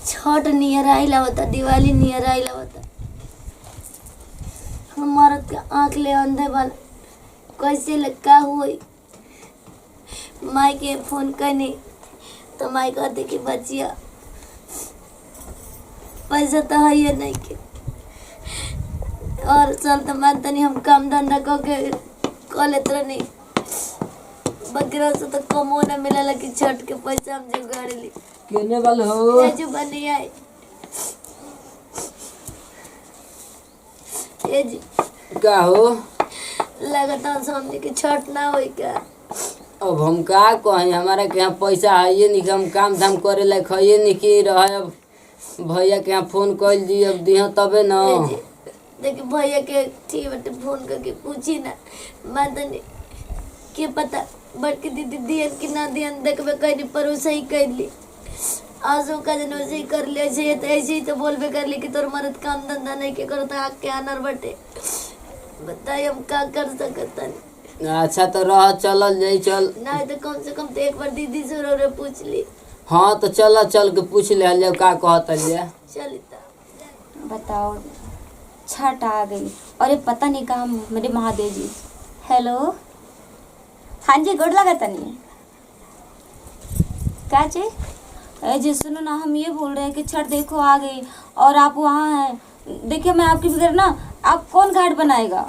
छठ नियर आइला होता, दिवाली नियर आइला होता। हमारा के आँख ले अंधे वाला कैसे लगा हुई। माई के फोन करनी तो माई कहते कि बचिया पैसा तो है ये नहीं के, और चल तो मानता नहीं, हम काम धंधा कर लेते रही बकरा से तो कमो न मिला कि छठ के पैसा हम जुगाड़ ली। केने वाल हो जो बनी आए ये जी का हो लगातार सामने की छठ ना होई क्या। अब हम का कहें, हमारा के यहाँ पैसा है ये नहीं कि हम काम धाम करे लायक है ये नहीं कि रहे। अब भैया के यहाँ फोन कर दी, अब दिह तबे न। देखिए भैया के ठीक बटे फोन करके पूछी ना, मादनी के पता बड़की दीदी दियन कि ना दियन देखबे कहीं पर सही कर ली। आज का जन वैसे ही कर ले, ऐसे ही तो बोलबे कर ली कि तोर मर्द काम धंधा नहीं के करता आग के आनर बटे। बताइए हम क्या कर सकता नहीं। अच्छा तो रह चलल जाई चल। नहीं तो कम से कम तो एक बार दीदी से रो पूछ ली। हाँ तो चल चल के पूछ ले जाओ का कहता लिया। चलिता बताओ छठ आ गई और ये पता नहीं कहाँ मेरे महादेव जी। हेलो हाँ जी गुड लगा तनी क्या जी। जी सुनो ना, हम ये बोल रहे हैं कि छठ देखो आ गई और आप वहाँ हैं। देखिए मैं आपकी फिक्र ना, आप कौन घाट बनाएगा,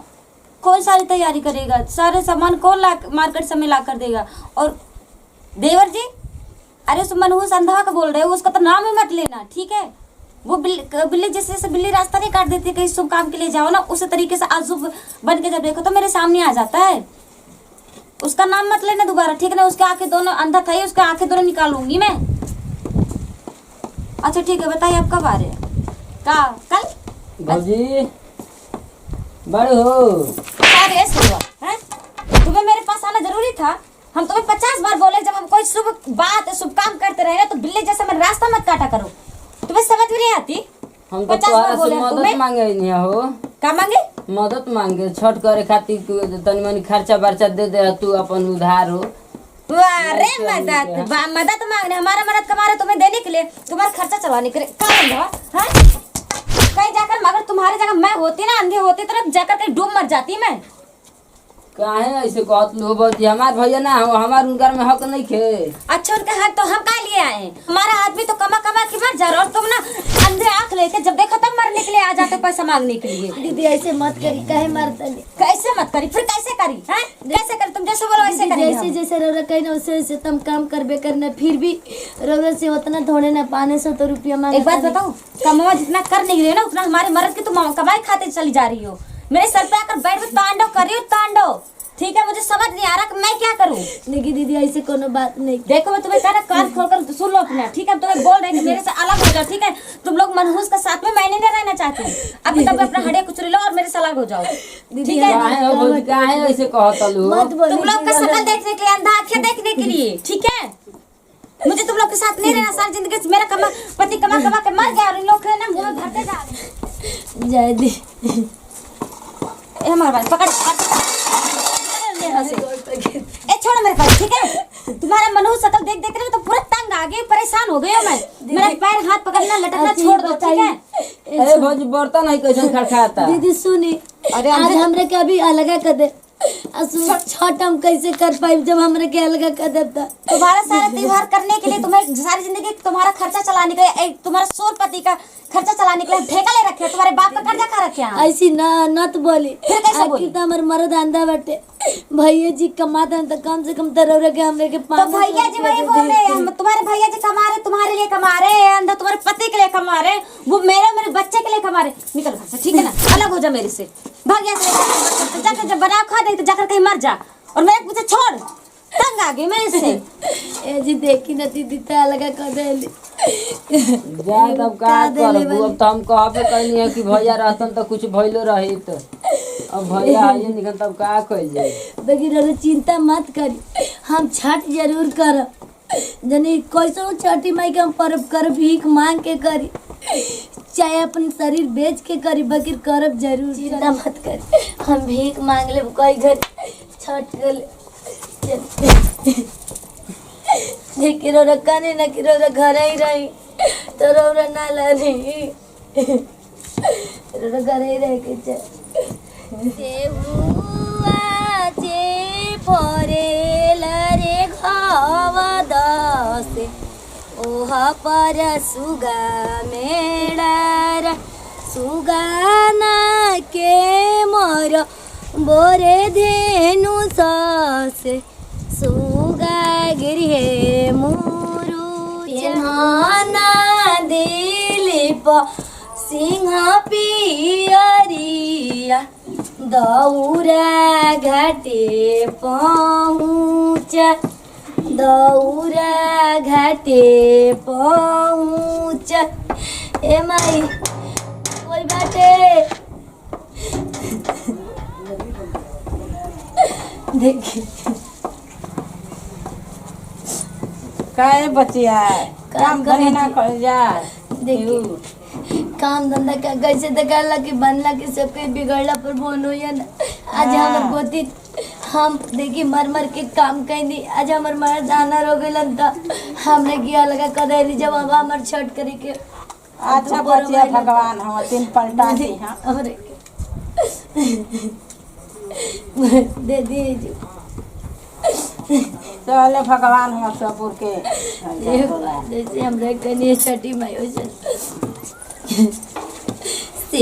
कौन सारी तैयारी करेगा, सारे सामान कौन ला मार्केट से ला कर देगा। और देवर जी अरे उस मनहूस अंधा का बोल रहे हो, उसका तो नाम ही मत लेना ठीक है। वो बिल्ली जैसे बिल्ली रास्ता नहीं काट देती, कहीं शुभ काम के लिए जाओ ना उसी तरीके से अशुभ बन के जब देखो तो मेरे सामने आ जाता है। उसका नाम मत लेना दोबारा ठीक है ना। उसके आंखें दोनों अंधा था ही, उसके आंखें दोनों निकालूंगी मैं। अच्छा ठीक है बताइए आप कब आ रहे हैं। का कल भौजी बड़े हो अरे है तुम्हें मेरे पास आना जरूरी था। हम तुम्हें 50 बार बोले जब हम कोई शुभ बात शुभ काम करते रहे ना तो बिल्ली जैसा मेरा रास्ता मत काटा करो। तुम्हें समझ भी नहीं आती। हम तो तुम्हारा से मदद मांगे नहीं हो। क्या मांगे? मदद मांगे छठ करे खातिर तनी मनी खर्चा बर्चा दे दे तू अपन उधार हो। अरे मदद मदद मांगने, हमारा मदद कमा तुम्हें देने के लिए, तुम्हारा खर्चा चलाने के लिए। कहीं जाकर मगर तुम्हारी जगह मैं होती ना अंधे होती तो जाकर कहीं डूब मर जाती मैं। काहे ऐसे कहत लो बती, हमार भैया ना हो, हमार उनकर में हक नहीं खे। अच्छा उनका हक तो हम का लिए आए। हमारा आदमी तो कमा कमा के मर जा रहा और तुम ना अंधे आंख लेके जब देखो तब मरने के लिए आ जाते पैसा मांगने के लिए। दीदी ऐसे मत करी, काहे मारतनी। कैसे मत करी फिर कैसे करी हैं? कैसे करी तुम जैसे बोलो वैसे करी। जैसे जैसे रौरा कहीं ना वैसे तुम काम करबे करना, फिर भी रौरा से उतना थोड़े ना 500 रुपया मांग। एक बात बताओ, कमावा जितना कर नहीं रही हो ना उतना हमारे मर्द की तुम कमाई खाते चली जा रही हो। मेरे सर पे आकर बैठ में तांडव कर रही हो तांडव। ठीक है मुझे समझ नहीं आ रहा कि मैं क्या करूं। देखिए दीदी ऐसे कोनो बात नहीं। देखो मैं तुम्हें कह रहा कान खोलकर सुन लो अपना ठीक है। तुम्हें बोल रहे कि मेरे से अलग हो जाओ ठीक है। तुम लोग मनहूस के साथ में मैंने नहीं रहना चाहती। अभी तब अपना हड़े कुचल लो और मेरे से अलग हो जाओ ठीक है। काहे ऐसे कहत लो। तुम लोग का शकल देखने के लिए, अंधा आंखें देखने के लिए ठीक है। मुझे तुम लोग के साथ नहीं रहना सारी जिंदगी। मेरा पति कमा कमा के मर गया और इन लोग ना मुंह में भरते जा रहे। जय दी हमारे भाई पकड़ ए छोड़ो मेरे पास ठीक है। तुम्हारा मनहूस शकल देख देख तो पूरा तंग आ गई, परेशान हो गई हूं मैं। मेरा पैर हाथ पकड़ना लटकना छोड़ दो ठीक है। अरे भौजी बर्तन है कैसे खड़खड़ाता। दीदी सुनी, अरे आज हमरे के अभी अलग कर दे। छठ हम कैसे कर पाई जब हमरे के अलग कर दे। तुम्हारा सारा त्योहार करने के लिए, तुम्हें सारी जिंदगी तुम्हारा खर्चा चलाने के लिए, तुम्हारा 100 पति का खर्चा चलाने के लिए ठेका ले रखे, तुम्हारे बाप का कर्जा खा रखे हैं। ऐसी न तो बोली फिर कैसे बोली? तो हमारे मर्द अंधा बटे, भैया जी कमाते हैं तो कम से कम तरह के हमरे के तो भैया जी वही बोल रहे हैं, तुम्हारे भैया जी कमा रहे तुम्हारे लिए कमा रहे हैं, अंधा तुम्हारे पति के लिए कमा रहे, वो मेरे बच्चे के लिए कमा रहे। निकल घर से ठीक है ना, अलग हो जा मेरे से। भाग यहाँ जाकर जब बना खा दे तो जाकर कहीं मर जा और मेरे पीछे छोड़। तंग आ गई मेरे से। ए जी देखी ना दीदी तो अलग कर देली। जा तब का करबू। अब तो हम कहबे कहनी है कि भैया रहतन तो कुछ भइलो रही तो। अब भैया आइए निकल तब का कइल जाए। देखी चिंता मत करी, हम छठ जरूर करब। जनी कैसो छठी माई के हम पर्व करब, भीख मांग के करी चाहे अपन शरीर बेच के करी, बकिर करब जरूर। चिंता मत करी, हम भीख मांग ले कोई घर छठ कर देखिए रो रखा नहीं ना कि रो घर ही रही। तो रौरा ना लानी रौरा घरे रह के सेहुआ जे परेल रे घावा दसे ओहा पर सुगा मेड़ा सुगाना के मोर बोरे धेनु ससे सुगा गिरे मुरु जहाना दिलीप सिंह पियरिया दौरा घाटे पहुँच दौरा घाटे पहुँच ए माई कोई बाटे देखिए काहे बचिया काम करे ना कर जा देखिए काम धंधा का कैसे दिखाला कि बनला कि सब के बिगड़ला पर बोन हो या ना आज हमर गोती हम देखी मर मर के काम कैनी आज हमर मर दाना रो गइलन त हमने किया लगा कदैली जब अब हमर छठ करे के अच्छा बचिया भगवान हम तीन पलटा दी हां अरे दे दीजिए चले भगवान हम सबूर के जैसे हम रह कनी छठी माई हो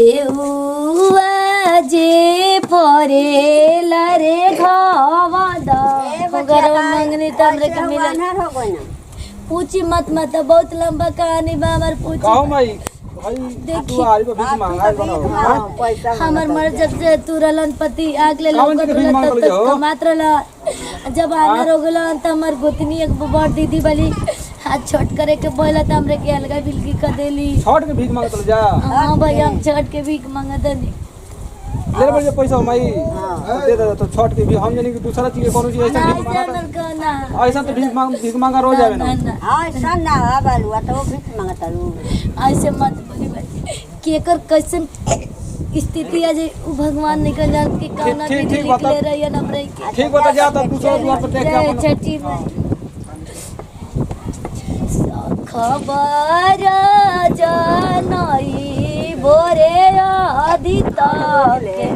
सेहुआ जे परेल रे घावा दगर मंगनी तमरे के मिलन पूछी मत मत बहुत लंबा कहानी बा हमर पूछी कहो माई भाई तू आरी पे बीच मांगा बनाओ हमर मर जब से तुरलन पति आगले लगत तब कमात रहला जब आना हो गेला त हमर गोतनी एक बड़ दीदी वाली हाथ छोट करे के बोला त हमरे के अलगा बिलकी कर देली छठ के भीख मांगत जा हां भैया हम छठ के भीख मांगत नहीं ले बजे पैसा माई दे दे तो छठ के भी हम जानी कि दूसरा चीज कोनो चीज ऐसा भीख मांगता ना ऐसा तो भीख मांगा रोज आवे ना ऐसा ना बालुआ तो भीख मांगता रू ऐसे मत बोली भाई केकर कैसन स्थिति आज उ भगवान निकल जान के कौना विधि निकले रही ना ब्रेक के ठीक बता जा तो दूसरा द्वार पर देख के अपन छठी में खबर जानई बोरे आदिता के